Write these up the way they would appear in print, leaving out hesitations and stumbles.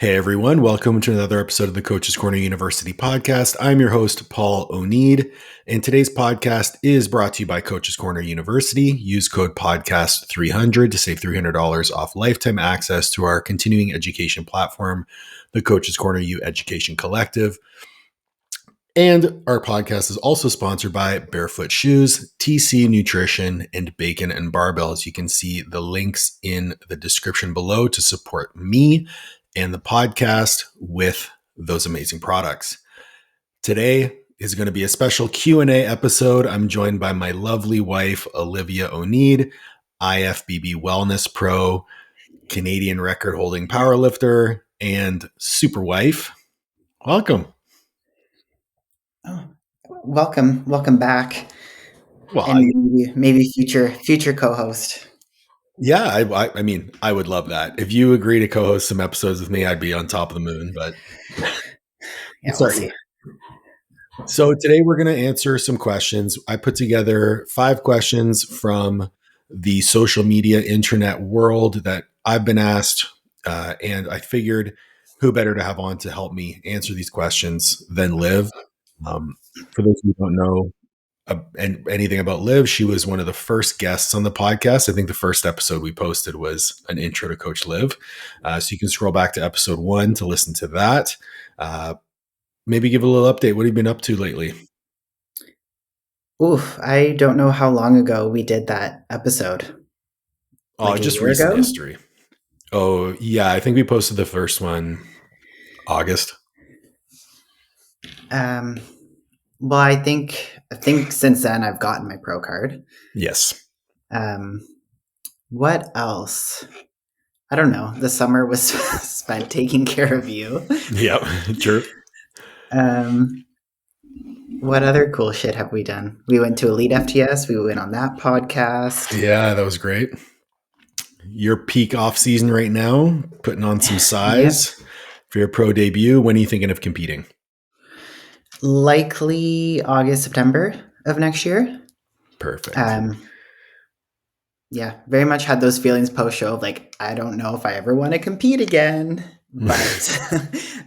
Hey everyone, welcome to another episode of the Coach's Corner University podcast. I'm your host, Paul Oneid, and today's podcast is brought to you by Coach's Corner University. Use code podcast300 to save $300 off lifetime access to our continuing education platform, the Coach's Corner U Education Collective. And our podcast is also sponsored by Barefoot Shoes, TC Nutrition, and Bacon and Barbells. You can see the links in the description below to support me and the podcast with those amazing products. Today is going to be a special Q&A episode. I'm joined by my lovely wife, Olivia Oneid, IFBB Wellness Pro, Canadian record-holding powerlifter, and super wife. Welcome. Oh, welcome back. Well, And maybe future co-host. Yeah, I mean, I would love that. If you agree to co-host some episodes with me, I'd be on top of the moon, but Yeah, we'll see. So today we're going to answer some questions. I put together 5 questions from the social media intranet world that I've been asked, and I figured who better to have on to help me answer these questions than Liv. For those who don't know anything about Liv, she was one of the first guests on the podcast. I think the first episode we posted was an intro to Coach Liv. So you can scroll back to episode 1 to listen to that. Maybe give a little update. What have you been up to lately? Oof, I don't know how long ago we did that episode. Oh, just recent history. Oh, yeah. I think we posted the first one August. Well, I think since then I've gotten my pro card. Yes. What else? I don't know. The summer was spent taking care of you. Yep, true. What other cool shit have we done? We went to Elite FTS. We went on that podcast. Yeah, that was great. Your peak off season right now, putting on some size for your pro debut. When are you thinking of competing? Likely August, September of next year. Perfect. Yeah, very much had those feelings post show of like, I don't know if I ever want to compete again. But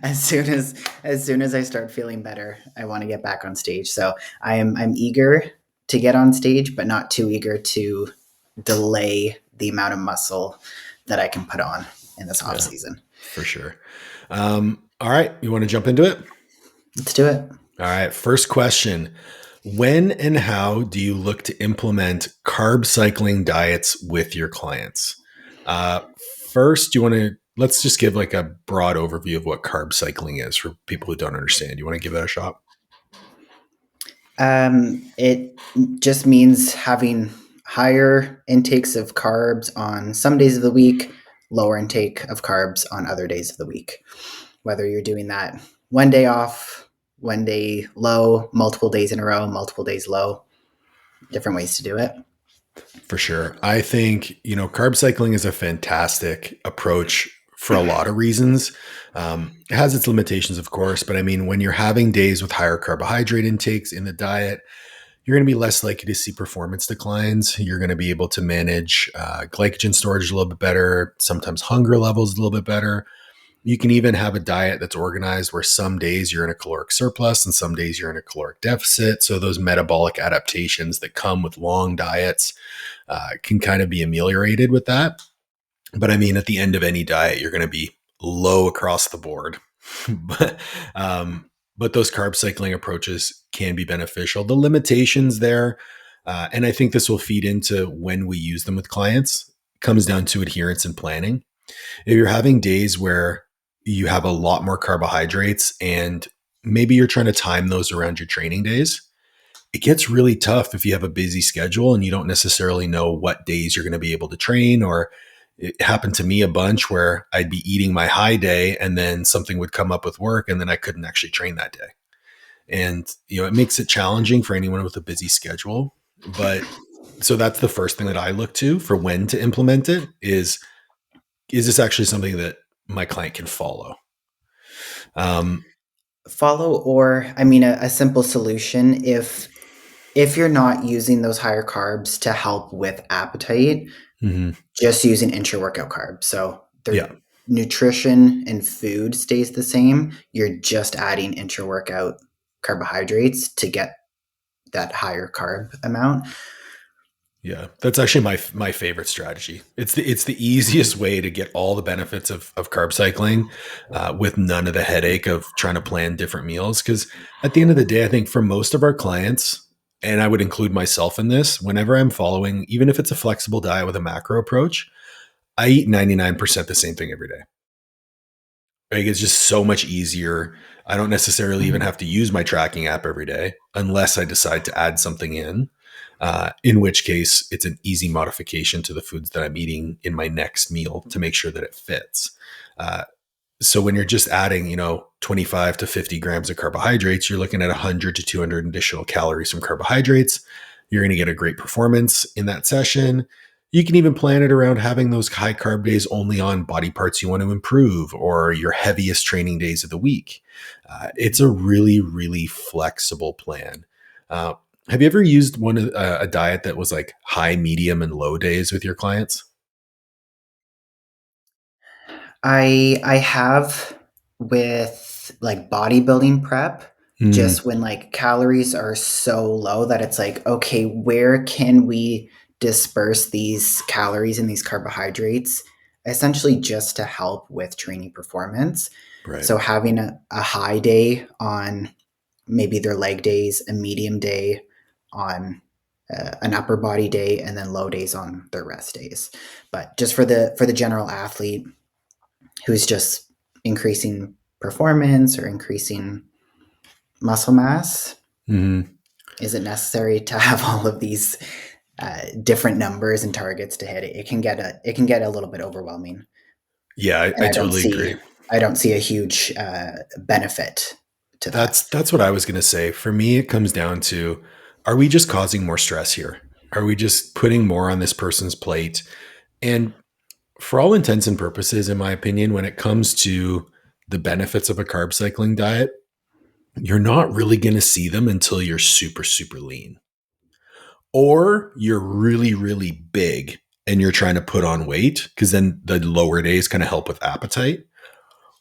as soon as I start feeling better, I want to get back on stage. So I'm eager to get on stage, but not too eager to delay the amount of muscle that I can put on in this off season. For sure. All right, you want to jump into it? Let's do it. All right, first question. When and how do you look to implement carb cycling diets with your clients? First, let's just give like a broad overview of what carb cycling is for people who don't understand. You want to give that a shot? It just means having higher intakes of carbs on some days of the week, lower intake of carbs on other days of the week. Whether you're doing that one day off, one day low, multiple days in a row, multiple days low, different ways to do it. For sure. I think, carb cycling is a fantastic approach for a lot of reasons. It has its limitations, of course, but I mean, when you're having days with higher carbohydrate intakes in the diet, you're going to be less likely to see performance declines. You're going to be able to manage glycogen storage a little bit better, sometimes hunger levels a little bit better. You can even have a diet that's organized where some days you're in a caloric surplus and some days you're in a caloric deficit. So those metabolic adaptations that come with long diets can kind of be ameliorated with that. But I mean, at the end of any diet, you're going to be low across the board. But those carb cycling approaches can be beneficial. The limitations there, and I think this will feed into when we use them with clients, comes down to adherence and planning. If you're having days where you have a lot more carbohydrates and maybe you're trying to time those around your training days, it gets really tough if you have a busy schedule and you don't necessarily know what days you're going to be able to train. Or it happened to me a bunch where I'd be eating my high day and then something would come up with work and then I couldn't actually train that day. And, it makes it challenging for anyone with a busy schedule. But so that's the first thing that I look to for when to implement it is this actually something that my client can follow? Follow, or I mean, a simple solution. If you're not using those higher carbs to help with appetite, just using intra-workout carbs. So nutrition and food stays the same. You're just adding intra workout carbohydrates to get that higher carb amount. Yeah, that's actually my favorite strategy. It's the easiest way to get all the benefits of carb cycling with none of the headache of trying to plan different meals. Because at the end of the day, I think for most of our clients, and I would include myself in this, whenever I'm following, even if it's a flexible diet with a macro approach, I eat 99% the same thing every day. Like it's just so much easier. I don't necessarily even have to use my tracking app every day unless I decide to add something in which case it's an easy modification to the foods that I'm eating in my next meal to make sure that it fits. Uh, so when you're just adding, 25 to 50 grams of carbohydrates, you're looking at 100 to 200 additional calories from carbohydrates. You're going to get a great performance in that session. You can even plan it around having those high carb days only on body parts you want to improve or your heaviest training days of the week. It's a really, really flexible plan. Uh, have you ever used a diet that was like high, medium, and low days with your clients? I have with like bodybuilding prep, Mm, just when like calories are so low that it's like, okay, where can we disperse these calories and these carbohydrates essentially just to help with training performance? right. So having a high day on maybe their leg days, a medium day on an upper body day, and then low days on their rest days. But just for the general athlete who's just increasing performance or increasing muscle mass, Mhm. is it necessary to have all of these different numbers and targets to hit? It can get a little bit overwhelming, Yeah, and I totally agree. I don't see a huge benefit to that. That's what I was going to say. For me, it comes down to, are we just causing more stress here? Are we just putting more on this person's plate? And for all intents and purposes, in my opinion, when it comes to the benefits of a carb cycling diet, you're not really going to see them until you're super, super lean. Or you're really, really big and you're trying to put on weight, because then the lower days kind of help with appetite.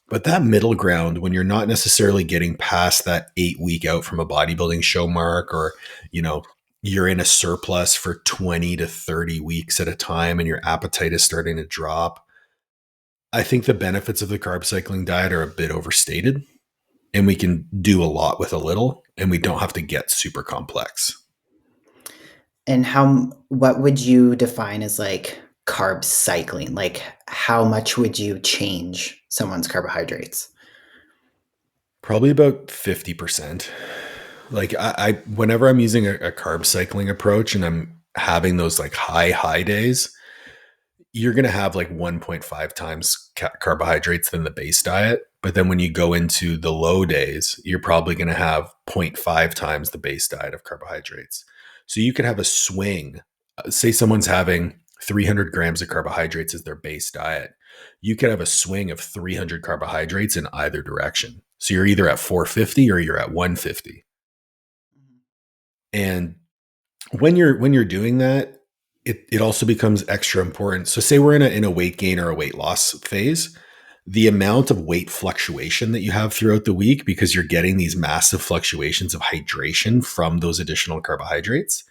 But that middle ground, when you're not necessarily getting past that 8 week out from a bodybuilding show mark, or, you know, you're in a surplus for 20 to 30 weeks at a time and your appetite is starting to drop, I think the benefits of the carb cycling diet are a bit overstated, and we can do a lot with a little and we don't have to get super complex. And what would you define as like carb cycling? Like how much would you change someone's carbohydrates? Probably about 50%. Like I whenever I'm using a carb cycling approach and I'm having those like high days, you're going to have like 1.5 times carbohydrates than the base diet. But then when you go into the low days, you're probably going to have zero point 0.5 times the base diet of carbohydrates. So you could have a swing. Say someone's having 300 grams of carbohydrates as their base diet. You could have a swing of 300 carbohydrates in either direction. So you're either at 450 or you're at 150. And when you're doing that, it also becomes extra important. So say we're in a weight gain or a weight loss phase, the amount of weight fluctuation that you have throughout the week, because you're getting these massive fluctuations of hydration from those additional carbohydrates,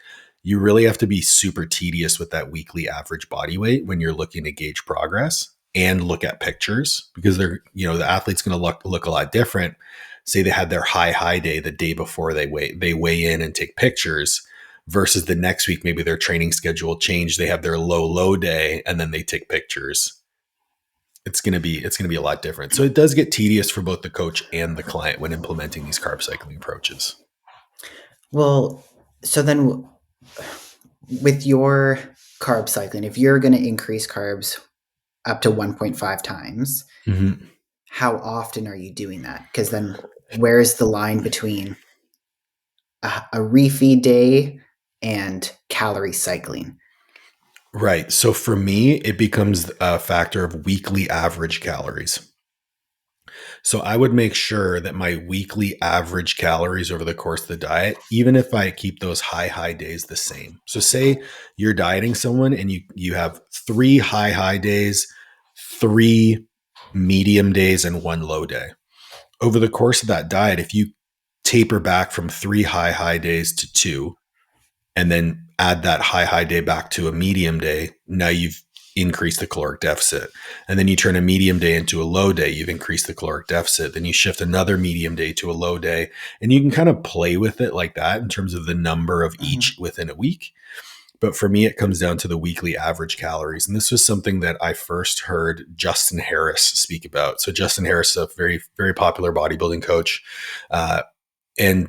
you really have to be super tedious with that weekly average body weight when you're looking to gauge progress and look at pictures, because the athlete's going to look a lot different. Say they had their high day the day before they weigh in and take pictures, versus the next week, maybe their training schedule changed. They have their low day and then they take pictures. It's going to be a lot different. So it does get tedious for both the coach and the client when implementing these carb cycling approaches. Well, so then with your carb cycling, if you're going to increase carbs up to 1.5 times, Mhm. how often are you doing that? Because then where's the line between a refeed day and calorie cycling? Right. So for me, it becomes a factor of weekly average calories. So I would make sure that my weekly average calories over the course of the diet, even if I keep those high days the same. So say you're dieting someone and you have three high days, three medium days, and 1 low day. Over the course of that diet, if you taper back from 3 high days to 2, and then add that high day back to a medium day, now you've increased the caloric deficit. And then you turn a medium day into a low day, you've increased the caloric deficit. Then you shift another medium day to a low day. And you can kind of play with it like that in terms of the number of each within a week. But for me, it comes down to the weekly average calories. And this was something that I first heard Justin Harris speak about. So Justin Harris is a very, very popular bodybuilding coach, and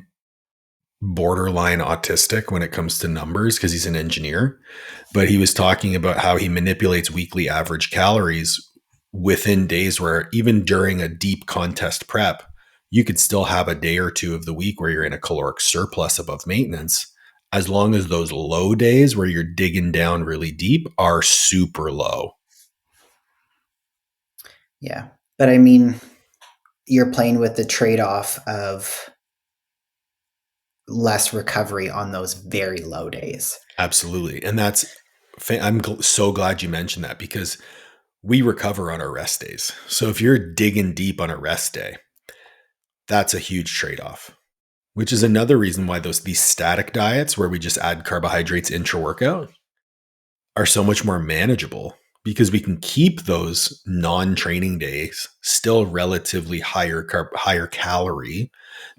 borderline autistic when it comes to numbers because he's an engineer. But he was talking about how he manipulates weekly average calories within days where even during a deep contest prep, you could still have a day or two of the week where you're in a caloric surplus above maintenance, as long as those low days where you're digging down really deep are super low. Yeah. But I mean, you're playing with the trade-off of less recovery on those very low days. Absolutely. And I'm so glad you mentioned that, because we recover on our rest days. So if you're digging deep on a rest day, that's a huge trade-off, which is another reason why these static diets where we just add carbohydrates intra-workout are so much more manageable, because we can keep those non-training days still relatively higher calorie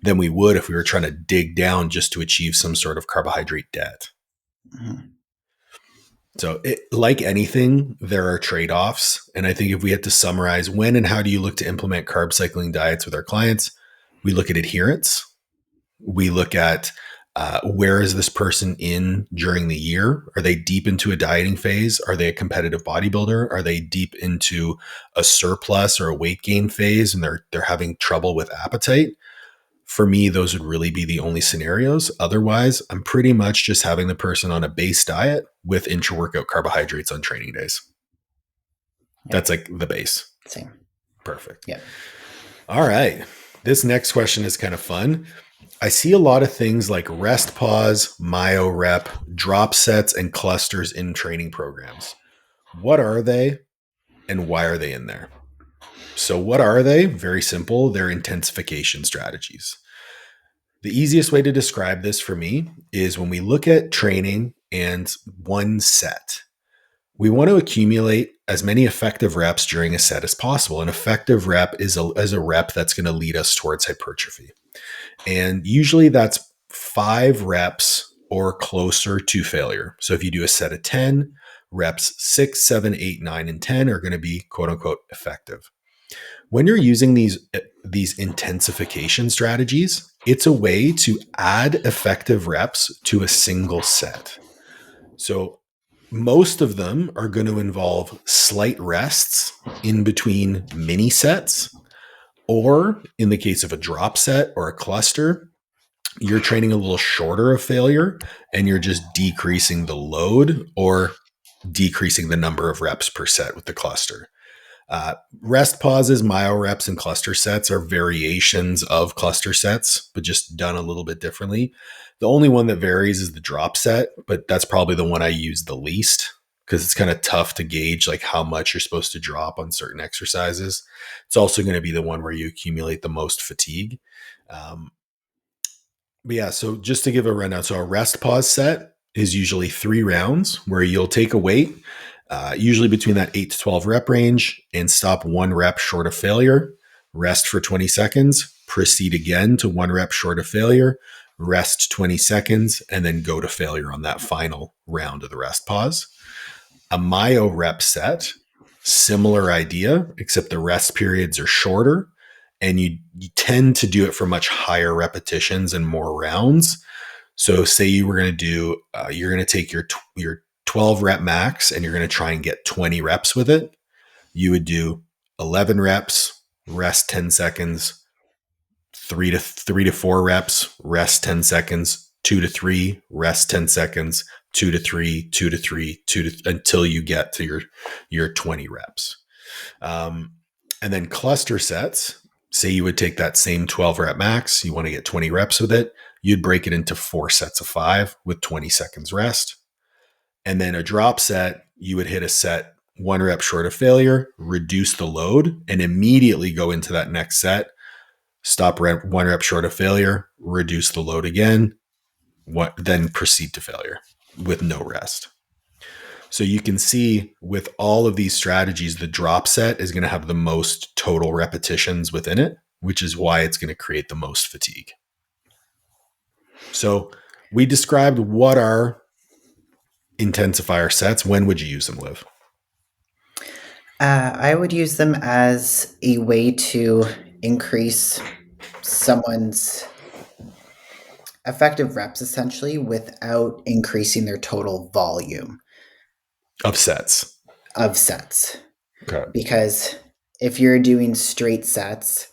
than we would if we were trying to dig down just to achieve some sort of carbohydrate debt. Mm-hmm. So like anything, there are trade-offs. And I think if we had to summarize when and how do you look to implement carb cycling diets with our clients, we look at adherence. We look at where is this person in during the year? Are they deep into a dieting phase? Are they a competitive bodybuilder? Are they deep into a surplus or a weight gain phase and they're having trouble with appetite? For me, those would really be the only scenarios. Otherwise, I'm pretty much just having the person on a base diet with intra-workout carbohydrates on training days. Yep. That's like the base. Same. Perfect. Yeah. All right. This next question is kind of fun. I see a lot of things like rest pause, myo rep, drop sets, and clusters in training programs. What are they and why are they in there? So what are they? Very simple. They're intensification strategies. The easiest way to describe this for me is when we look at training and one set, we want to accumulate as many effective reps during a set as possible. An effective rep is a rep that's going to lead us towards hypertrophy. And usually that's 5 reps or closer to failure. So if you do a set of 10, reps 6, 7, 8, 9, and 10 are going to be quote unquote effective. When you're using these intensification strategies, it's a way to add effective reps to a single set. So most of them are going to involve slight rests in between mini sets, or in the case of a drop set or a cluster, you're training a little shorter of failure and you're just decreasing the load or decreasing the number of reps per set with the cluster. Rest pauses, myo reps, and cluster sets are variations of cluster sets, but just done a little bit differently. The only one that varies is the drop set, but that's probably the one I use the least because it's kind of tough to gauge like how much you're supposed to drop on certain exercises. It's also going to be the one where you accumulate the most fatigue. But yeah, so just to give a rundown. So a rest pause set is usually 3 rounds where you'll take a weight, usually between that 8 to 12 rep range, and stop 1 rep short of failure, rest for 20 seconds, proceed again to 1 rep short of failure, rest 20 seconds, and then go to failure on that final round of the rest pause. A myo rep set, similar idea, except the rest periods are shorter and you tend to do it for much higher repetitions and more rounds. So say you were going to do, you're going to take your 12 rep max and you're going to try and get 20 reps with it. You would do 11 reps, rest 10 seconds, 3 to 4 reps, rest 10 seconds, 2 to 3, rest 10 seconds, 2 to 3, 2 to 3, 2 to until you get to your 20 reps. And then cluster sets, say you would take that same 12 rep max, you want to get 20 reps with it, you'd break it into 4 sets of 5 with 20 seconds rest. And then a drop set, you would hit a set one rep short of failure, reduce the load, and immediately go into that next set. Stop one rep short of failure, reduce the load again, then proceed to failure with no rest. So you can see with all of these strategies, the drop set is going to have the most total repetitions within it, which is why it's going to create the most fatigue. So we described what are intensifier sets. When would you use them, Liv? I would use them as a way to increase someone's effective reps essentially without increasing their total volume Of sets. of sets. Okay. Because if you're doing straight sets,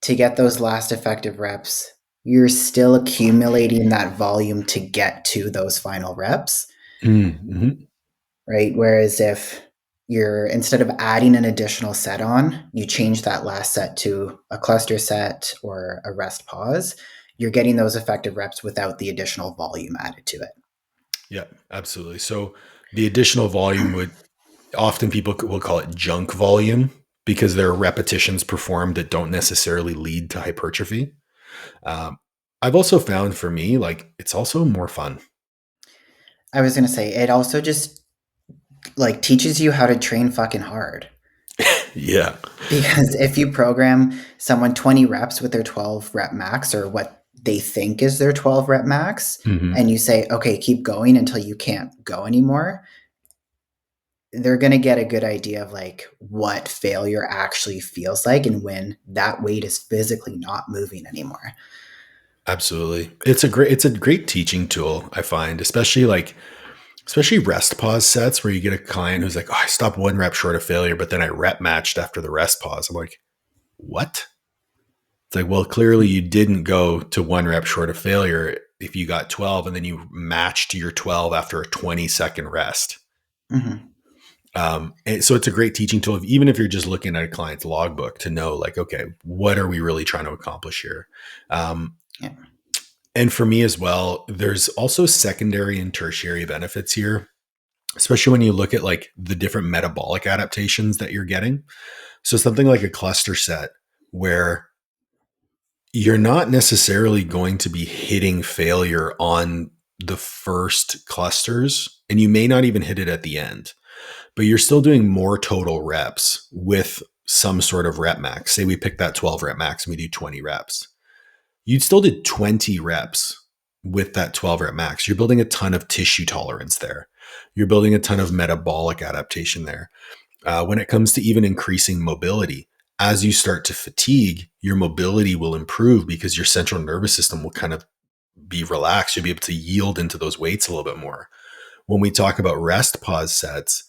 to get those last effective reps, you're still accumulating that volume to get to those final reps. Mm-hmm. Right? Whereas if you're, instead of adding an additional set on, you change that last set to a cluster set or a rest pause, you're getting those effective reps without the additional volume added to it. Yeah, absolutely. So the additional volume would often people will call it junk volume because there are repetitions performed that don't necessarily lead to hypertrophy. I've also found for me, like, it's also more fun. I was going to say, it also just like teaches you how to train fucking hard. Yeah. Because if you program someone 20 reps with their 12 rep max or what they think is their 12 rep max, and you say, okay, keep going until you can't go anymore, they're going to get a good idea of like what failure actually feels like and when that weight is physically not moving anymore. Absolutely. It's a great teaching tool, I find, especially rest pause sets where you get a client who's like, oh, I stopped one rep short of failure, but then I rep matched after the rest pause. I'm like, what? It's like, well, clearly you didn't go to one rep short of failure if you got 12 and then you matched your 12 after a 20-second rest. Mm-hmm. And so it's a great teaching tool, even if you're just looking at a client's logbook to know, like, okay, what are we really trying to accomplish here? Yeah. And for me as well, there's also secondary and tertiary benefits here, especially when you look at like the different metabolic adaptations that you're getting. So something like a cluster set where you're not necessarily going to be hitting failure on the first clusters, and you may not even hit it at the end, but you're still doing more total reps with some sort of rep max. Say we pick that 12 rep max and we do 20 reps. You still did 20 reps with that 12 rep max. You're building a ton of tissue tolerance there. You're building a ton of metabolic adaptation there. When it comes to even increasing mobility, as you start to fatigue, your mobility will improve because your central nervous system will kind of be relaxed. You'll be able to yield into those weights a little bit more. When we talk about rest pause sets,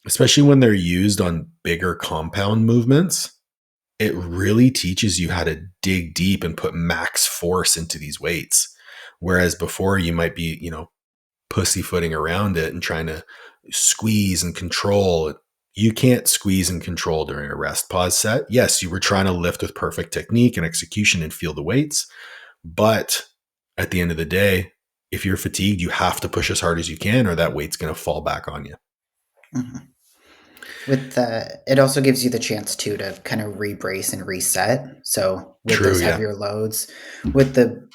especially when they're used on bigger compound movements, it really teaches you how to dig deep and put max force into these weights. Whereas before you might be, pussyfooting around it and trying to squeeze and control. You can't squeeze and control during a rest pause set. Yes, you were trying to lift with perfect technique and execution and feel the weights. But at the end of the day, if you're fatigued, you have to push as hard as you can or that weight's going to fall back on you. Mm-hmm. It also gives you the chance too to kind of rebrace and reset. So with those heavier loads, with the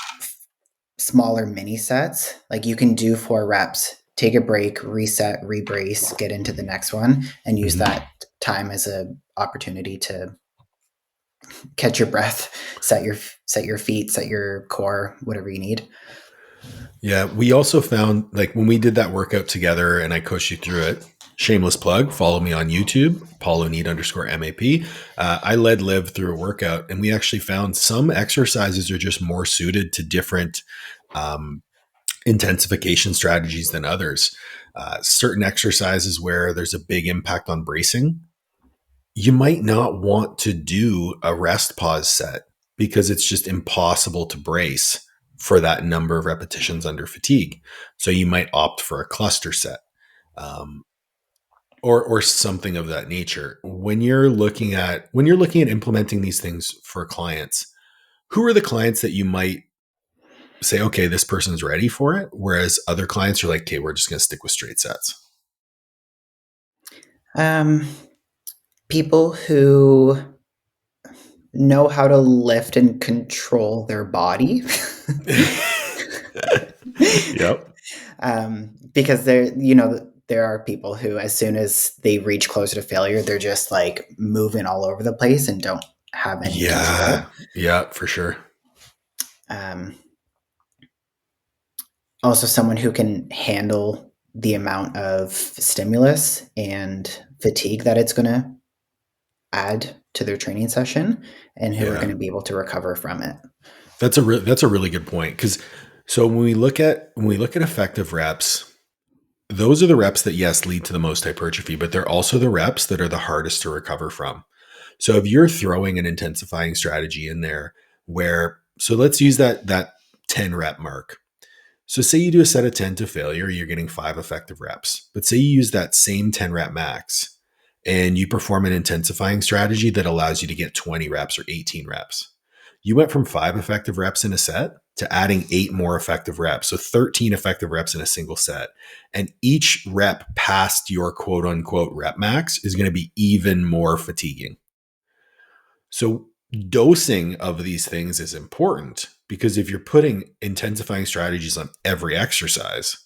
smaller mini sets, like you can do 4 reps, take a break, reset, rebrace, get into the next one, and use that time as an opportunity to catch your breath, set your feet, set your core, whatever you need. Yeah, we also found, like, when we did that workout together and I coached you through it, shameless plug, follow me on YouTube, Oneid_MAP. I led Liv through a workout and we actually found some exercises are just more suited to different intensification strategies than others. Certain exercises where there's a big impact on bracing, you might not want to do a rest pause set because it's just impossible to brace for that number of repetitions under fatigue. So you might opt for a cluster set, or something of that nature. When you're looking at implementing these things for clients, who are the clients that you might say, okay, this person's ready for it, whereas other clients are like, okay, we're just going to stick with straight sets? Um, People who know how to lift and control their body. Yep. Because there are people who, as soon as they reach closer to failure, they're just like moving all over the place and don't have any Yeah. control. Yeah, for sure. Um, Also, someone who can handle the amount of stimulus and fatigue that it's going to add to their training session, and who are going Yeah. to be able to recover from it. That's a really good point, cuz so when we look at effective reps, those are the reps that yes lead to the most hypertrophy, but they're also the reps that are the hardest to recover from. So if you're throwing an intensifying strategy in there where so let's use that 10 rep mark. So say you do a set of 10 to failure, you're getting 5 effective reps. But say you use that same 10 rep max and you perform an intensifying strategy that allows you to get 20 reps or 18 reps. You went from 5 effective reps in a set to adding 8 more effective reps. So 13 effective reps in a single set. And each rep past your quote unquote rep max is going to be even more fatiguing. So dosing of these things is important because if you're putting intensifying strategies on every exercise,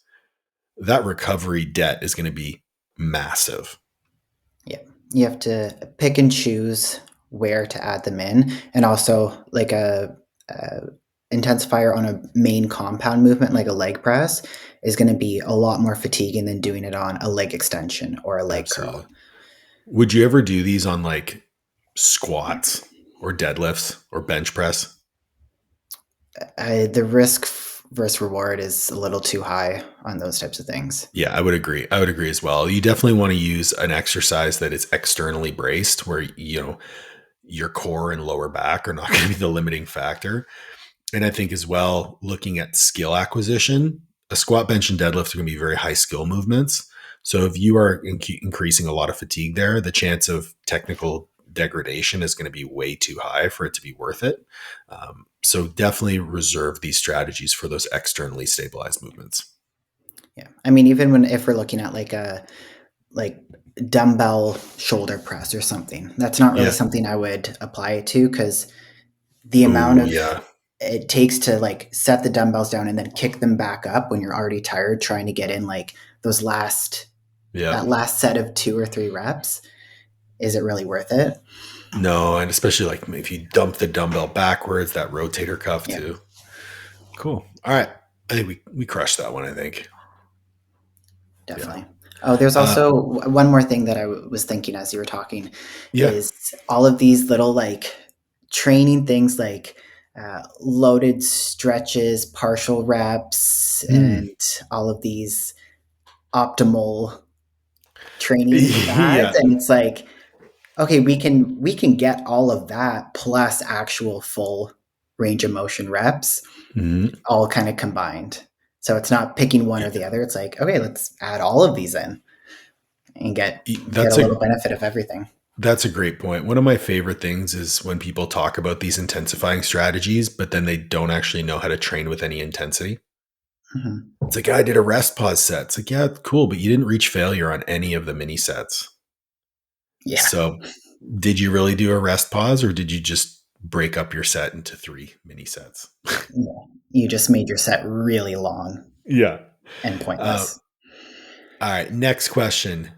that recovery debt is going to be massive. Yeah, you have to pick and choose where to add them in, and also like a intensifier on a main compound movement like a leg press is going to be a lot more fatiguing than doing it on a leg extension or a leg Absolutely. curl. Would you ever do these on like squats or deadlifts or bench press? The risk versus reward is a little too high on those types of things. Yeah, I would agree. I would agree as well. You definitely want to use an exercise that is externally braced where, your core and lower back are not going to be the limiting factor. And I think as well, looking at skill acquisition, a squat, bench, and deadlift are going to be very high skill movements. So if you are increasing a lot of fatigue there, the chance of technical degradation is going to be way too high for it to be worth it. So definitely reserve these strategies for those externally stabilized movements. Yeah, I mean, even when if we're looking at like a like dumbbell shoulder press or something, that's not really Yeah. something I would apply it to, because the amount Ooh, of yeah. it takes to like set the dumbbells down and then kick them back up when you're already tired trying to get in like those last Yeah. that last set of 2 or 3 reps. Is it really worth it? No, and especially like if you dump the dumbbell backwards, that rotator cuff Yeah, too. Cool. All right. I think we crushed that one, I think. Yeah. definitely. Oh, there's Uh, also one more thing that I was thinking as you were talking, yeah. is all of these little like training things like loaded stretches, partial reps, Hmm. and all of these optimal training fads. Yeah. And it's like, okay, we can get all of that plus actual full range of motion reps Mhm. all kind of combined. So it's not picking one or the Yeah. other. It's like, okay, let's add all of these in and get a That's a little benefit of everything. that's a great point. One of my favorite things is when people talk about these intensifying strategies, but then they don't actually know how to train with any intensity. Mhm. It's like, "Yeah, I did a rest pause set." It's like, yeah, cool, but you didn't reach failure on any of the mini sets. Yeah. So, did you really do a rest pause or did you just break up your set into 3 mini sets? Yeah. You just made your set really long Yeah. and Uh, pointless. all right, next question.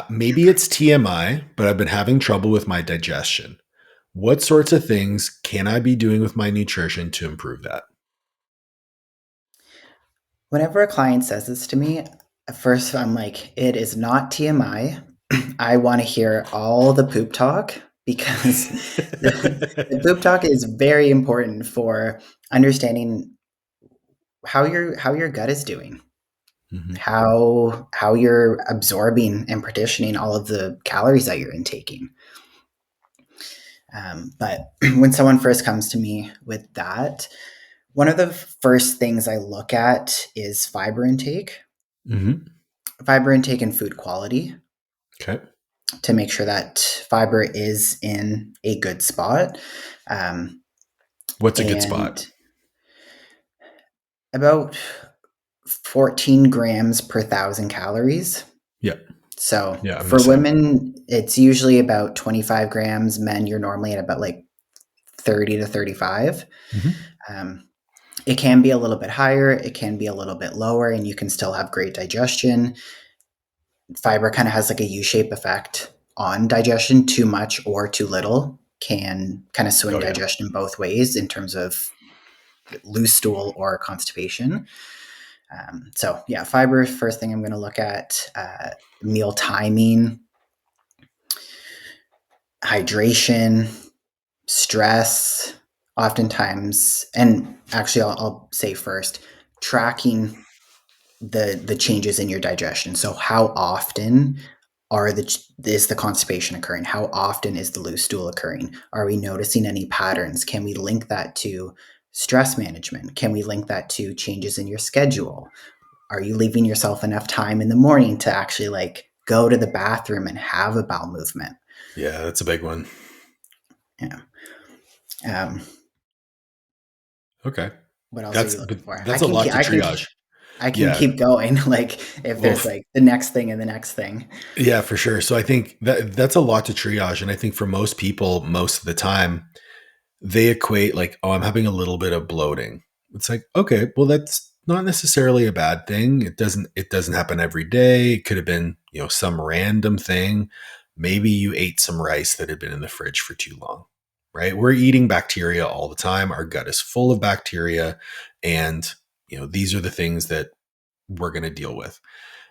Maybe it's TMI, but I've been having trouble with my digestion. What sorts of things can I be doing with my nutrition to improve that? Whenever a client says this to me, at first I'm like, it is not TMI. I want to hear all the poop talk, because the poop talk is very important for understanding how your gut is doing, Mhm. how you're absorbing and partitioning all of the calories that you're intaking. But when someone first comes to me with that, one of the first things I look at is Mhm. fiber intake and food quality, Okay. to make sure that fiber is in a good spot. Um, What's a good spot? and about 14 grams per 1,000 calories. Yeah. So Yeah, I'm the for same. women, it's usually about 25 grams. Men, you're normally at about like 30 to 35. Mhm. Um, it can be a little bit higher, it can be a little bit lower, and you can still have great digestion. Fiber kind of has like a U-shape effect on digestion. Too much or too little can kind of swing Oh, yeah. digestion both ways in terms of loose stool or constipation. So yeah, fiber, first thing I'm going to look at. Meal timing, hydration, stress, oftentimes, and actually I'll say first, tracking the changes in your digestion. So how often is the constipation occurring? How often is the loose stool occurring? Are we noticing any patterns? Can we link that to stress management? Can we link that to changes in your schedule? Are you leaving yourself enough time in the morning to actually like go to the bathroom and have a bowel movement? Yeah, that's a big one. Yeah. Um, Okay. what else are That's you but looking for? that's a lot to triage. I can Yeah. keep going. Like if Well, there's like the next thing and the next thing. yeah, for sure. So I think that's a lot to triage, and I think for most people, most of the time, they equate like, "Oh, I'm having a little bit of bloating." It's like, okay, well, that's not necessarily a bad thing. It doesn't happen every day. It could have been, some random thing. Maybe you ate some rice that had been in the fridge for too long, right? We're eating bacteria all the time. Our gut is full of bacteria, and these are the things that we're going to deal with.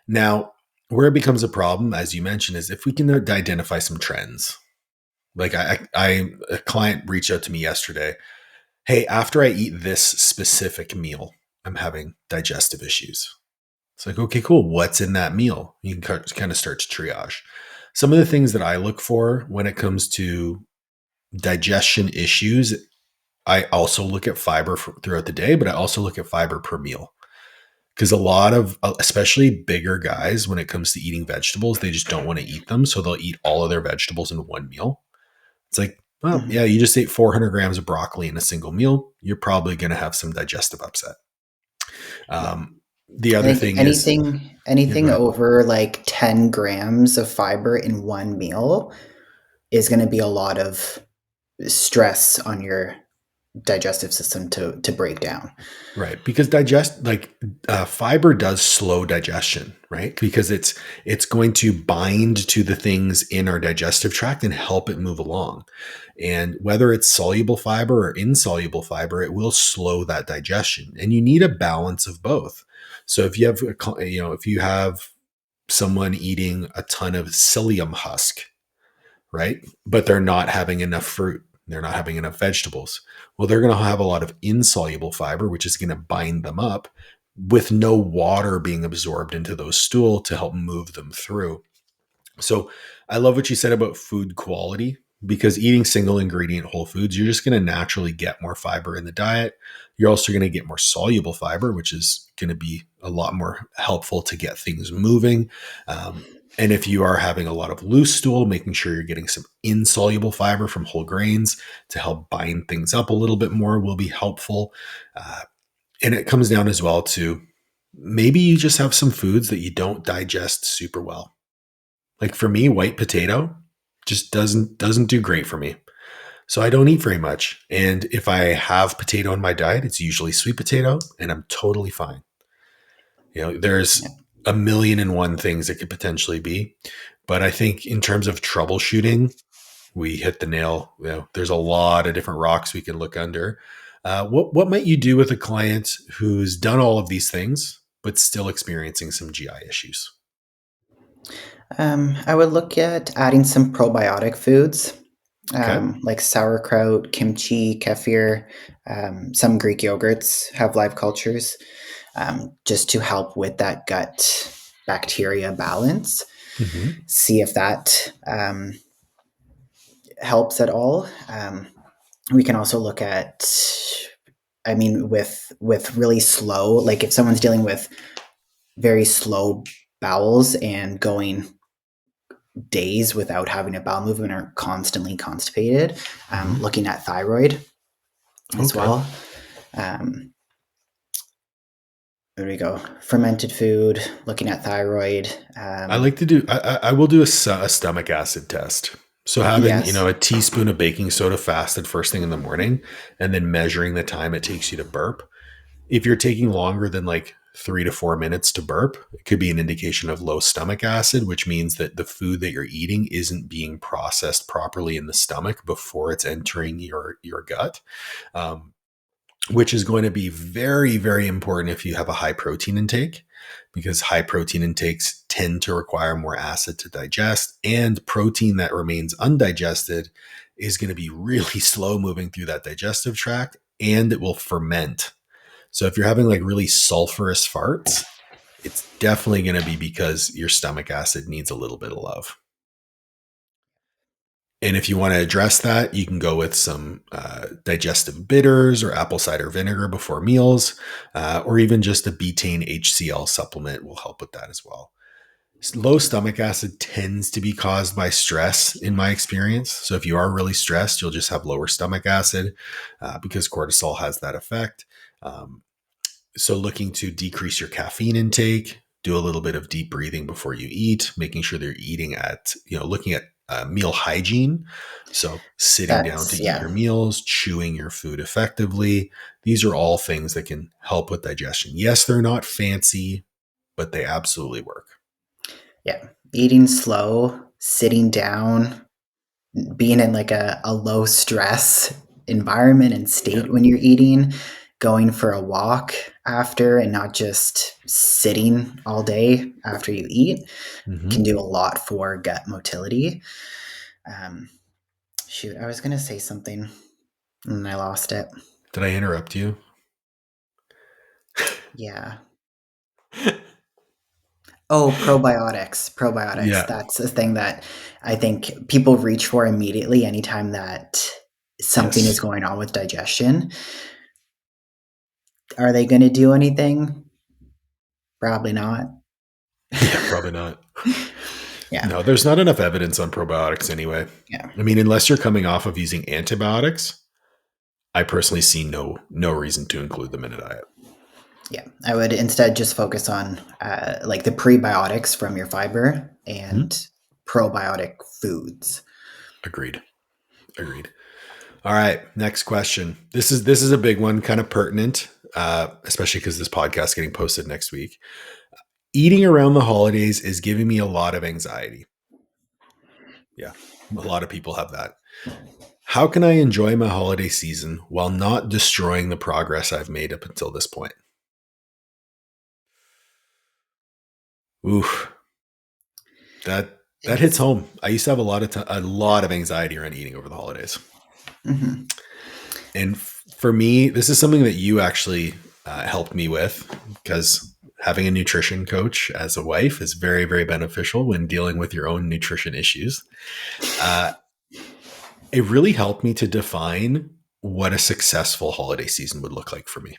Now, where it becomes a problem, as you mentioned, is if we can identify some trends. Like a client reached out to me yesterday. Hey, after I eat this specific meal, I'm having digestive issues. It's like, okay, cool. What's in that meal? You can kind of start to triage. Some of the things that I look for when it comes to digestion issues, I also look at fiber throughout the day, but I also look at fiber per meal. Because a lot of, especially bigger guys, when it comes to eating vegetables, they just don't want to eat them. So they'll eat all of their vegetables in one meal. It's like, well, Mhm. yeah, you just ate 400 grams of broccoli in a single meal. You're probably going to have some digestive upset. Yeah. The I other think thing is, yeah, go anything ahead. over like 10 grams of fiber in one meal is going to be a lot of stress on your digestive system to break down. Right, because fiber does slow digestion, right? Because it's going to bind to the things in our digestive tract and help it move along. And whether it's soluble fiber or insoluble fiber, it will slow that digestion. And you need a balance of both. So if you have, if you have someone eating a ton of psyllium husk, right? But they're not having enough fruit. They're not having enough vegetables. Well, they're going to have a lot of insoluble fiber, which is going to bind them up with no water being absorbed into those stool to help move them through. So I love what you said about food quality because eating single ingredient whole foods, you're just going to naturally get more fiber in the diet. You're also going to get more soluble fiber, which is going to be a lot more helpful to get things moving. And if you are having a lot of loose stool, making sure you're getting some insoluble fiber from whole grains to help bind things up a little bit more will be helpful. Uh, and it comes down as well to maybe you just have some foods that you don't digest super well. Like for me, white potato just doesn't do great for me. So I don't eat very much. And if I have potato in my diet, it's usually sweet potato and I'm totally fine. Yeah. There's a million and one things it could potentially be. But I think in terms of troubleshooting, we hit the nail. There's a lot of different rocks we can look under. What might you do with a client who's done all of these things but still experiencing some GI issues? I would look at adding some probiotic foods, Okay. like sauerkraut, kimchi, kefir. Some Greek yogurts have live cultures, just to help with that gut bacteria balance. Hmm. See if that helps at all. We can also look at, I mean, with really slow, like if someone's dealing with very slow bowels and going days without having a bowel movement or constantly constipated, Hmm. looking at thyroid as Okay. well. Um, There we go. Fermented food, looking at thyroid. I like to do. I will do a stomach acid test. So having Yes. a teaspoon of baking soda fasted first thing in the morning, and then measuring the time it takes you to burp. If you're taking longer than like 3 to 4 minutes to burp, it could be an indication of low stomach acid, which means that the food that you're eating isn't being processed properly in the stomach before it's entering your gut. Um, which is going to be very, very important if you have a high protein intake, because high protein intakes tend to require more acid to digest, and protein that remains undigested is going to be really slow moving through that digestive tract, and it will ferment. So if you're having like really sulfurous farts, it's definitely going to be because your stomach acid needs a little bit of love. And if you want to address that, you can go with some digestive bitters or apple cider vinegar before meals, or even just a betaine HCl supplement will help with that as well. Low stomach acid tends to be caused by stress, in my experience. So if you are really stressed, you'll just have lower stomach acid because cortisol has that effect. So looking to decrease your caffeine intake, do a little bit of deep breathing before you eat, making sure they're eating at, looking at meal hygiene. So sitting down to That's, eat yeah. your meals, chewing your food effectively. These are all things that can help with digestion. Yes, they're not fancy, but they absolutely work. Yeah. Eating slow, sitting down, being in like a low stress environment and Yeah. state when you're eating, going for a walk after and not just sitting all day after you eat can Mm-hmm. do a lot for gut motility. Um, Shoot, I was going to say something and I lost it. Did I interrupt you? Yeah. Oh, probiotics. Probiotics. Yeah. That's a thing that I think people reach for immediately anytime that something is Yes. going on with digestion. Are they going to do anything? Probably not. Yeah, probably not. Yeah. No, there's not enough evidence on probiotics anyway. Yeah. I mean, unless you're coming off of using antibiotics, I personally see no reason to include them in a diet. Yeah. I would instead just focus on like the prebiotics from your fiber Hmm. and probiotic foods. Agreed. Agreed. All right, next question. This is a big one, kind of pertinent, especially because this podcast is getting posted next week. Eating around the holidays is giving me a lot of anxiety. Yeah, a lot of people have that. How can I enjoy my holiday season while not destroying the progress I've made up until this point? Oof, that hits It's home. I used to have a lot of anxiety around eating over the holidays, mhm. and for me, this is something that you actually helped me with, because having a nutrition coach as a wife is very, very beneficial when dealing with your own nutrition issues. Uh, it really helped me to define what a successful holiday season would look like for me.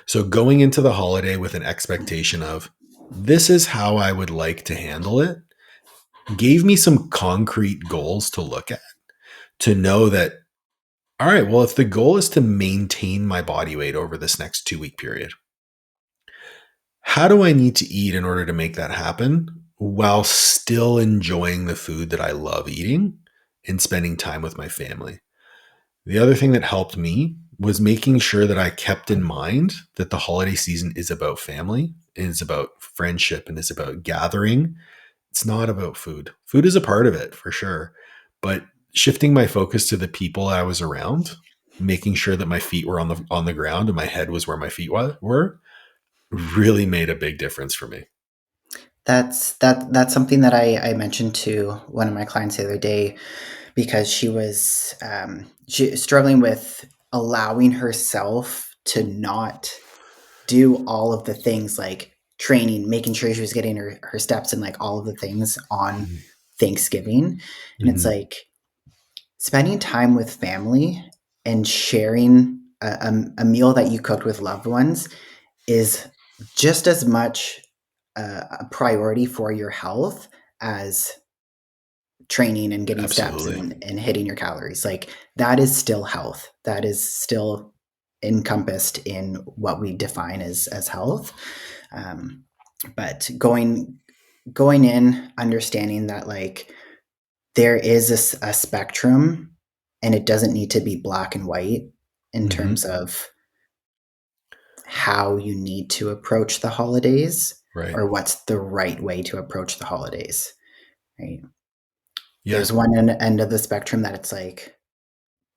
So going into the holiday with an expectation of this is how I would like to handle it gave me some concrete goals to look at, to know that, all right, well, if the goal is to maintain my body weight over this next 2 week period, how do I need to eat in order to make that happen while still enjoying the food that I love eating and spending time with my family? The other thing that helped me was making sure that I kept in mind that the holiday season is about family, and it's about friendship, and it's about gathering. It's not about food. Food is a part of it for sure, but shifting my focus to the people I was around, making sure that my feet were on the ground and my head was where my feet were, really made a big difference for me. That's something that I mentioned to one of my clients the other day because she struggling with allowing herself to not do all of the things like training, making sure she was getting her steps and like all of the things on Thanksgiving. And it's Mm-hmm. like spending time with family and sharing a meal that you cooked with loved ones is just as much a priority for your health as training and getting steps Absolutely. and hitting your calories. Like that is still health. That is still encompassed in what we define as health. But going in, understanding that like there is a spectrum, and it doesn't need to be black and white in terms of how you need to approach the holidays, Right. or what's the right way to approach the holidays, right? Yeah. There's one end of the spectrum that it's like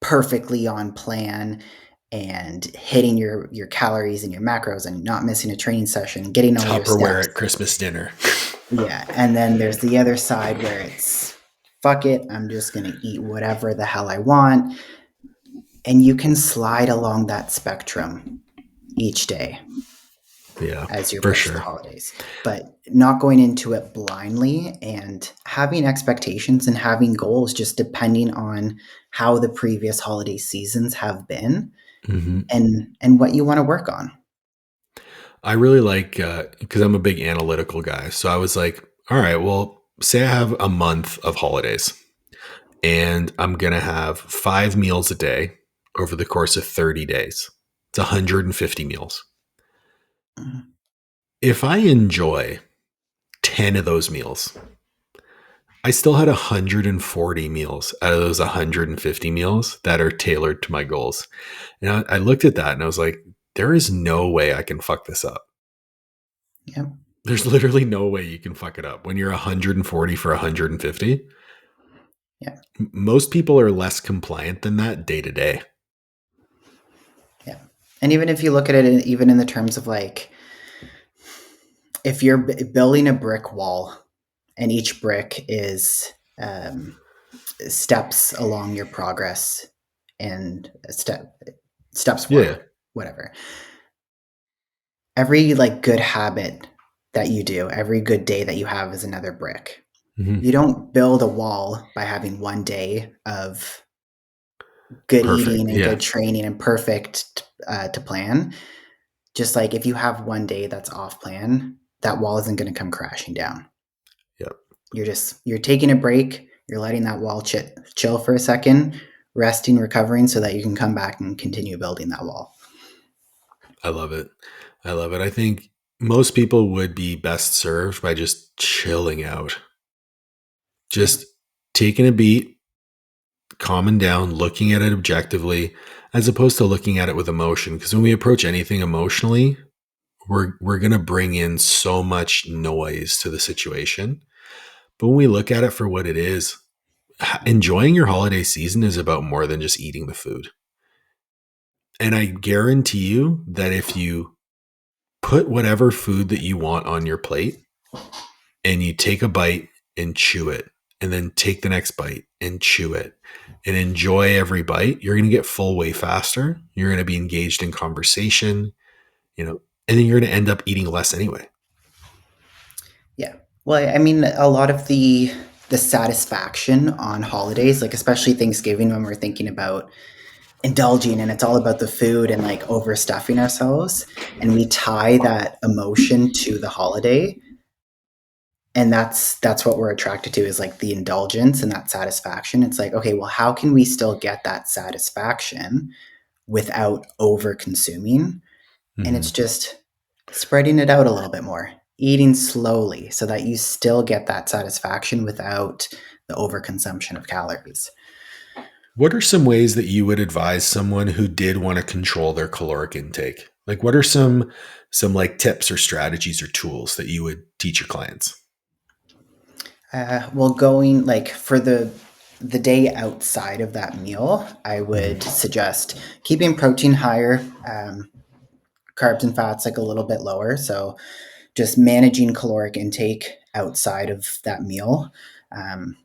perfectly on plan and hitting your calories and your macros and not missing a training session, getting all your Tupperware steps. at Christmas dinner. Yeah. And then there's the other side where it's fuck it, I'm just going to eat whatever the hell I want. And you can slide along that spectrum each day Yeah, as you for approach the sure. holidays, but not going into it blindly, and having expectations and having goals just depending on how the previous holiday seasons have been, and what you want to work on. I really like, because I'm a big analytical guy. So I was like, all right, well, say I have a month of holidays and I'm going to have 5 meals a day over the course of 30 days. It's 150 meals. Mhm. If I enjoy 10 of those meals, I still had 140 meals out of those 150 meals that are tailored to my goals. And I looked at that and I was like, there is no way I can fuck this up. Yep. There's literally no way you can fuck it up when you're 140 for 150. Yeah. Most people are less compliant than that day to day. Yeah. And even if you look at it, even in the terms of like, if you're building a brick wall and each brick is steps along your progress and steps Yeah. forward, whatever. Every like good habit that you do, every good day that you have is another brick. Mm-hmm. You don't build a wall by having one day of good Perfect. eating and Yeah. good training and perfect to plan. Just like if you have one day that's off plan, that wall isn't going to come crashing down. Yep. You're taking a break. You're letting that wall chill for a second, resting, recovering, so that you can come back and continue building that wall. I love it. I love it. I think most people would be best served by just chilling out, Yeah. just taking a beat, calming down, looking at it objectively, as opposed to looking at it with emotion. Because when we approach anything emotionally, we're gonna bring in so much noise to the situation. But when we look at it for what it is, enjoying your holiday season is about more than just eating the food. And I guarantee you that if you put whatever food that you want on your plate and you take a bite and chew it, and then take the next bite and chew it and enjoy every bite, you're going to get full way faster. You're going to be engaged in conversation, and then you're going to end up eating less anyway. Yeah. Well, I mean, a lot of the satisfaction on holidays, like especially Thanksgiving, when we're thinking about indulging and it's all about the food and like overstuffing ourselves, and we tie that emotion to the holiday, and that's what we're attracted to, is like the indulgence and that satisfaction. It's like, okay, well, how can we still get that satisfaction without over consuming? And it's just spreading it out a little bit more, eating slowly so that you still get that satisfaction without the overconsumption of calories. What are some ways that you would advise someone who did want to control their caloric intake? Like, what are some like tips or strategies or tools that you would teach your clients? Well, going like for the day outside of that meal, I would Mm-hmm. suggest keeping protein higher, carbs and fats like a little bit lower. So just managing caloric intake outside of that meal. Um,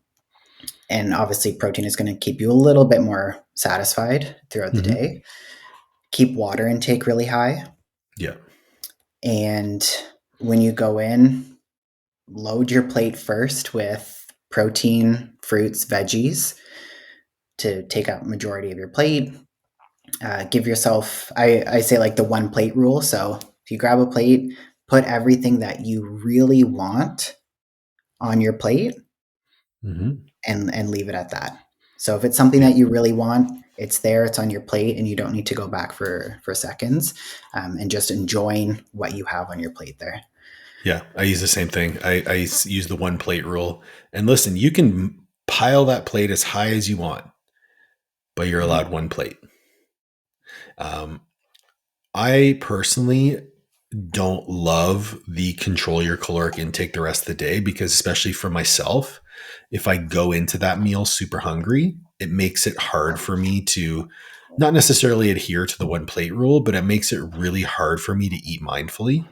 and obviously, protein is going to keep you a little bit more satisfied throughout the Mm-hmm. day. Keep water intake really high. Yeah. And when you go in, load your plate first with protein, fruits, veggies to take up majority of your plate. Give yourself, I say like the one plate rule. So if you grab a plate, put everything that you really want on your plate, Mm-hmm. and leave it at that. So if it's something that you really want, It's there, it's on your plate, and you don't need to go back for seconds, and just enjoying what you have on your plate there. Yeah, I use the same thing. I use the one plate rule. And listen, you can pile that plate as high as you want, but you're allowed one plate. I personally don't love the control your caloric intake the rest of the day, because especially for myself, if I go into that meal super hungry, it makes it hard for me to not necessarily adhere to the one plate rule, but it makes it really hard for me to eat mindfully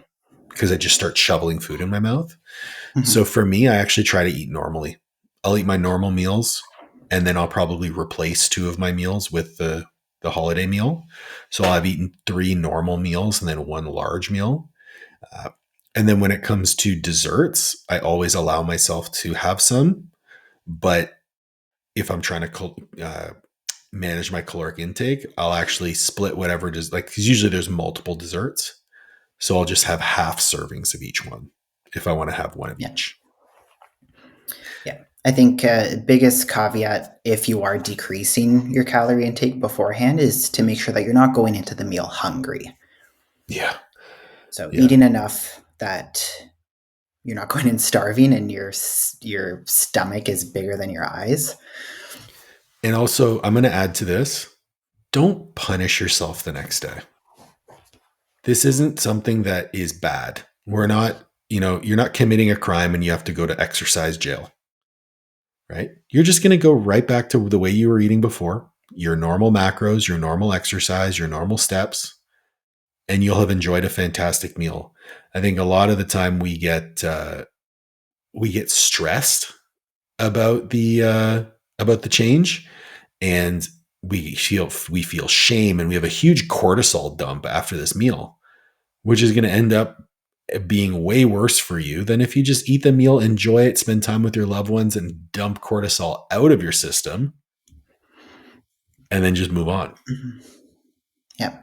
because I just start shoveling food in my mouth. So Mhm. for me, I actually try to eat normally. I'll eat my normal meals, and then I'll probably replace 2 of my meals with the holiday meal. So I'll have eaten 3 normal meals and then 1 large meal. Uh, and then when it comes to desserts, I always allow myself to have some. But if I'm trying to manage my caloric intake, I'll actually split whatever does, like, because usually there's multiple desserts. So I'll just have half servings of each one if I want to have one of Yeah. each. Yeah. I think biggest caveat if you are decreasing your calorie intake beforehand is to make sure that you're not going into the meal hungry. Yeah. So Yeah. eating enough that you're not going in starving and your stomach is bigger than your eyes. And also, I'm going to add to this, don't punish yourself the next day. This isn't something that is bad. We're not, you're not committing a crime and you have to go to exercise jail, right? You're just going to go right back to the way you were eating before, your normal macros, your normal exercise, your normal steps, and you'll have enjoyed a fantastic meal. I think a lot of the time we get stressed about the change, and we feel shame, and we have a huge cortisol dump after this meal, which is going to end up being way worse for you than if you just eat the meal, enjoy it, spend time with your loved ones, and dump cortisol out of your system, and then just move on. Mhm. Yeah.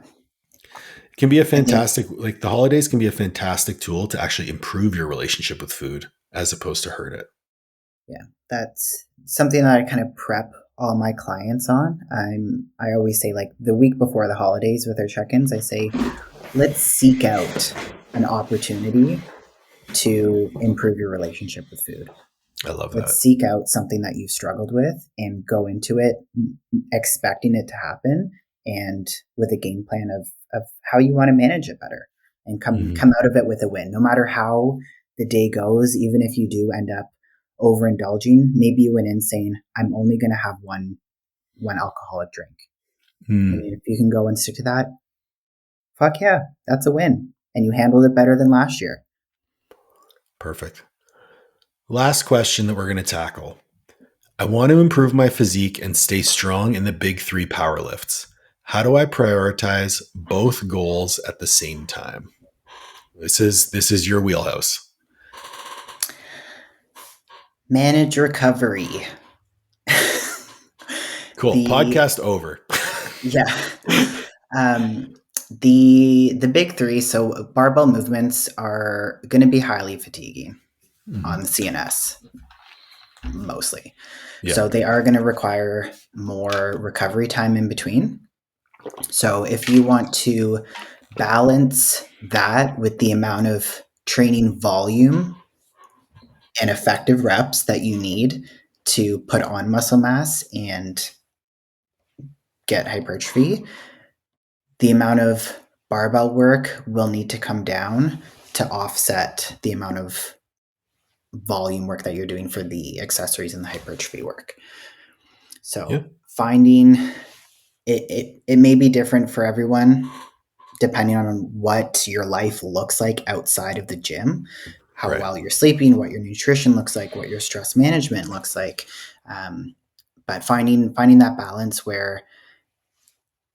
It can be a I think, fantastic, like, the holidays can be a fantastic tool to actually improve your relationship with food as opposed to hurt it. yeah, that's something that I kind of prep all my clients on. I always say, like, the week before the holidays with our check-ins, I say, let's seek out an opportunity to improve your relationship with food. I love that. Let's seek out something that you've struggled with and go into it expecting it to happen, and with a game plan of how you want to manage it better, and Mhm. come out of it with a win. No matter how the day goes, even if you do end up overindulging, maybe you went in saying, I'm only going to have one alcoholic drink. I Mm, mean, if you can go and stick to that, fuck yeah, that's a win. And you handled it better than last year. perfect. Last question that we're going to tackle. I want to improve my physique and stay strong in the big 3 power lifts. How do I prioritize both goals at the same time? This is your wheelhouse. Manage recovery. Cool. the Podcast over. Yeah. Um, the big three, so barbell movements are going to be highly fatiguing on Mhm. the CNS mostly. Yeah. So they are going to require more recovery time in between. So if you want to balance that with the amount of training volume and effective reps that you need to put on muscle mass and get hypertrophy, the amount of barbell work will need to come down to offset the amount of volume work that you're doing for the accessories and the hypertrophy work. Yeah. So finding it may be different for everyone depending on what your life looks like outside of the gym, how Right. well you're sleeping, what your nutrition looks like, what your stress management looks like. But finding that balance where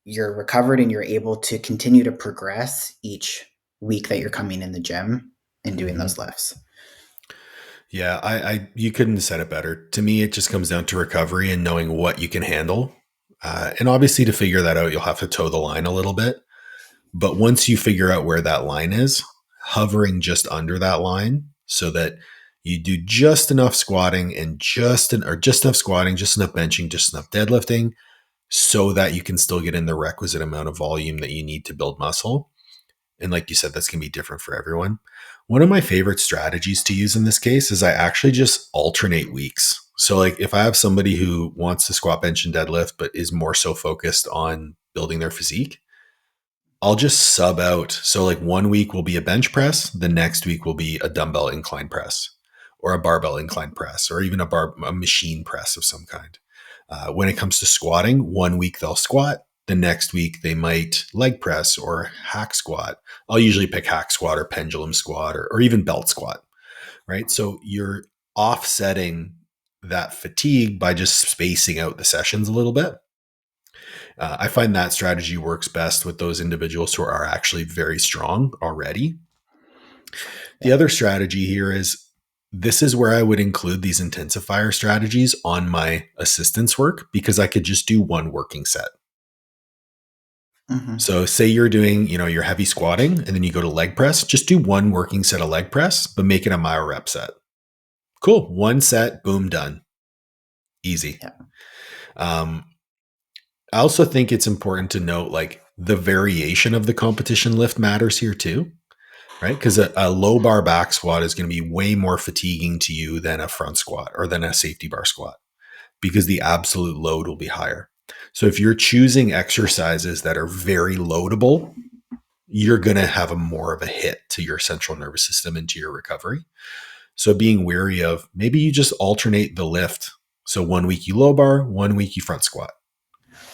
you're recovered and you're able to continue to progress each week that you're coming in the gym and doing Mhm. those lifts. Yeah, you couldn't have said it better. To me, it just comes down to recovery and knowing what you can handle. And obviously, to figure that out, you'll have to toe the line a little bit. But once you figure out where that line is, hovering just under that line so that you do just enough squatting and just enough squatting, just enough benching, just enough deadlifting, so that you can still get in the requisite amount of volume that you need to build muscle. And like you said, that's going to be different for everyone. One of my favorite strategies to use in this case is I actually just alternate weeks. So like if I have somebody who wants to squat, bench, and deadlift, but is more so focused on building their physique, I'll just sub out. So like one week will be a bench press. The next week will be a dumbbell incline press or a barbell incline press, or even a machine press of some kind. When it comes to squatting, one week they'll squat. The next week they might leg press or hack squat. I'll usually pick hack squat or pendulum squat or even belt squat, right? So you're offsetting that fatigue by just spacing out the sessions a little bit. I find that strategy works best with those individuals who are actually very strong already. The other strategy here is this is where I would include these intensifier strategies on my assistance work, because I could just do one working set. Mm-hmm. So say you're doing, your heavy squatting and then you go to leg press, just do one working set of leg press, but make it a myo rep set. Cool. One set, boom, done. Easy. Yeah. I also think it's important to note like the variation of the competition lift matters here too, right? Because a low bar back squat is going to be way more fatiguing to you than a front squat or than a safety bar squat, because the absolute load will be higher. So if you're choosing exercises that are very loadable, you're going to have more of a hit to your central nervous system and to your recovery. So being wary of, maybe you just alternate the lift. So one week you low bar, one week you front squat,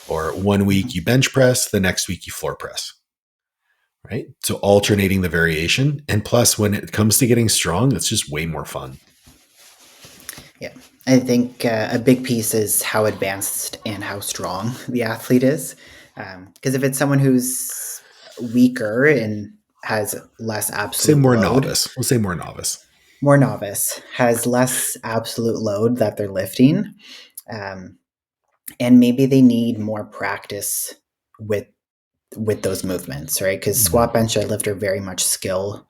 or one week you bench press, the next week you floor press, right? So alternating the variation. And plus, when it comes to getting strong, it's just way more fun. Yeah. I think a big piece is how advanced and how strong the athlete is. Because if it's someone who's weaker and has less absolute Novice. We'll say more novice. More novice, has less absolute load that they're lifting. And maybe they need more practice with those movements, right? Because squat, bench, deadlift are very much skill-based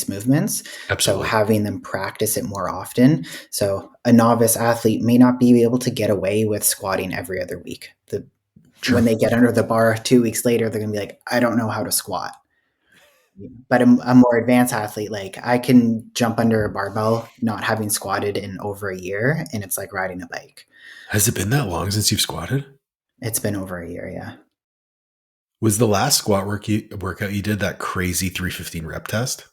movements. Absolutely. So having them practice it more often. So a novice athlete may not be able to get away with squatting every other week. Sure. When they get under the bar 2 weeks later, they're going to be like, I don't know how to squat. But a more advanced athlete, like I can jump under a barbell not having squatted in over a year, and it's like riding a bike. Has it been that long since you've squatted? It's been over a year, yeah. Was the last squat workout you did that crazy 315 rep test?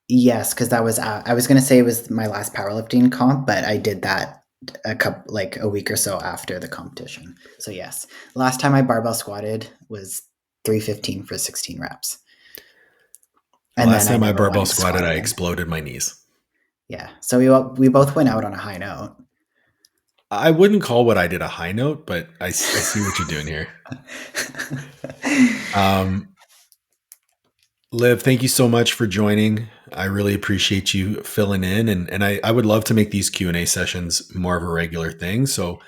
Yes, because that was I was gonna say it was my last powerlifting comp, but I did that a week or so after the competition. So yes, last time I barbell squatted was 315 for 16 reps. And last time I barbell squatted, I exploded my knees. Yeah, so we both went out on a high note. I wouldn't call what I did a high note, but I see what you're doing here. Liv, thank you so much for joining. I really appreciate you filling in, and I would love to make these Q&A sessions more of a regular thing. So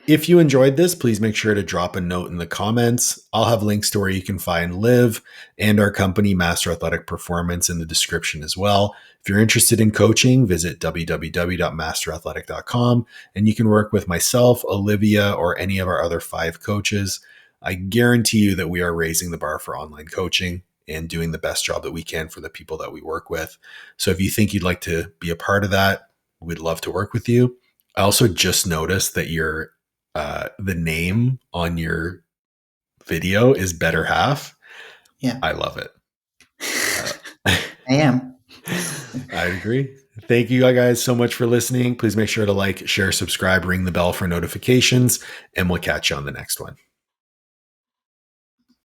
if you enjoyed this, please make sure to drop a note in the comments. I'll have links to where you can find Liv and our company, Master Athletic Performance, in the description as well. If you're interested in coaching, visit www.masterathletic.com, and you can work with myself, Olivia, or any of our other 5 coaches. I guarantee you that we are raising the bar for online coaching and doing the best job that we can for the people that we work with. So if you think you'd like to be a part of that, we'd love to work with you. I also just noticed that the name on your video is Better Half. Yeah. I love it. I am. I agree. Thank you guys so much for listening. Please make sure to like, share, subscribe, ring the bell for notifications, and we'll catch you on the next one.